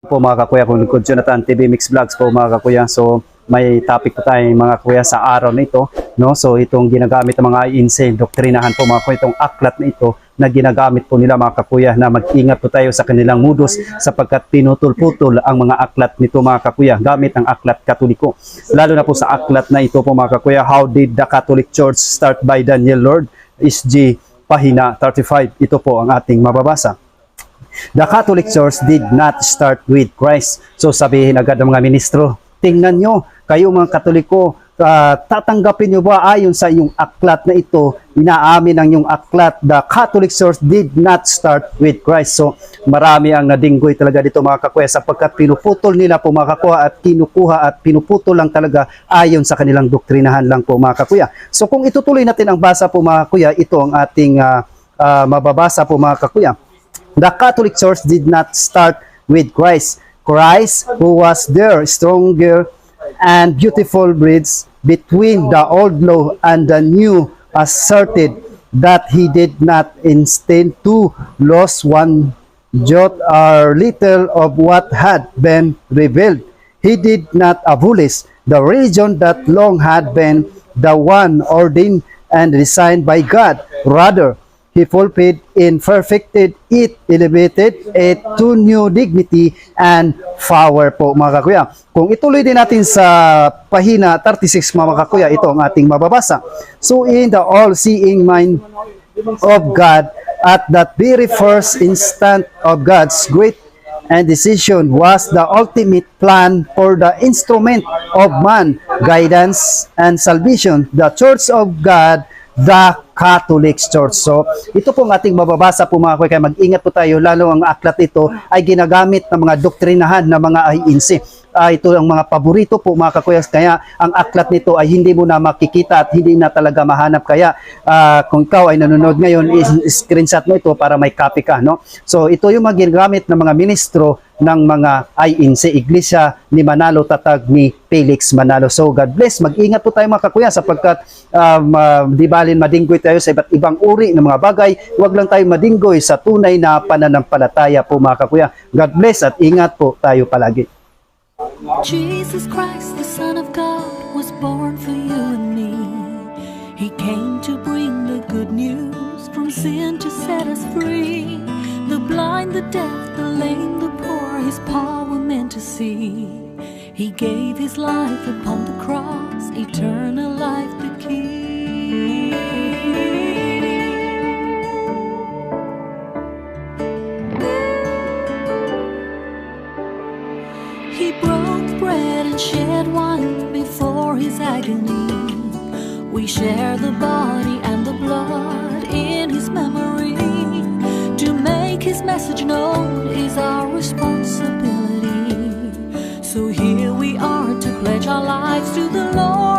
Po mga kakuya, kung Lingkod Jonathan TV Mix Vlogs po mga kakuya. So may topic po tayo mga kuya sa araw na ito, no? So itong ginagamit ng mga INC, doktrinahan po mga kuya, itong aklat na ito na ginagamit po nila mga kakuya, na mag-ingat po tayo sa kanilang modus sapagkat pinutol-putol ang mga aklat nito mga kakuya gamit ang aklat Katoliko. Lalo na po sa aklat na ito po mga kakuya, How Did the Catholic Church Start by Daniel Lord, SG pahina 35. Ito po ang ating mababasa. The Catholic Church did not start with Christ. So sabihin agad ng mga ministro, tingnan nyo, kayo mga Katoliko, tatanggapin nyo ba ayon sa iyong aklat na ito, inaamin ang iyong aklat, the Catholic Church did not start with Christ. So marami ang nadinggoy talaga dito mga kakuya, sapagkat pinuputol nila po mga kakuya at kinukuha at pinuputol lang talaga ayon sa kanilang doktrinahan lang po mga kakuya. So kung itutuloy natin ang basa po mga kuya, ito ang ating mababasa po mga kakuya. The Catholic Church did not start with Christ. Christ, who was there, stronger and beautiful bridge between the old law and the new, asserted that he did not intend to lose one jot or little of what had been revealed. He did not abolish the religion that long had been the one ordained and designed by God. Rather, He fulfilled and perfected it, elevated it to new dignity and power po mga kakuya. Kung ituloy din natin sa pahina 36 mga kakuya, ito ang ating mababasa. So in the all-seeing mind of God, at that very first instant of God's great and decision was the ultimate plan for the instrument of man, guidance and salvation, the Church of God, the Catholic Church. So, ito pong ating mababasa po mga kuya, kaya mag-ingat po tayo, lalo ang aklat ito ay ginagamit ng mga doktrinahan ng mga INC. Ito ang mga paborito po mga kakuya, kaya ang aklat nito ay hindi mo na makikita at hindi na talaga mahanap. Kaya kung ikaw ay nanonood ngayon, screenshot mo ito para may copy ka, no? So ito yung mga ginagamit ng mga ministro ng mga INC, Iglesia ni Manalo, tatag ni Felix Manalo. So God bless, mag-ingat po tayo mga kakuya, sapagkat di balin madinggoy tayo sa iba't ibang uri ng mga bagay. Huwag lang tayo madinggoy sa tunay na pananampalataya po mga kakuya. God bless at ingat po tayo palagi. Jesus Christ, the Son of God, was born for you and me. He came to bring the good news, from sin to set us free. The blind, the deaf, the lame, the poor, His power meant to see. He gave His life upon the cross, eternal life the key. He broke bread and shed wine before His agony. We share the body and the blood in His memory. To make His message known is our responsibility. So here we are to pledge our lives to the Lord.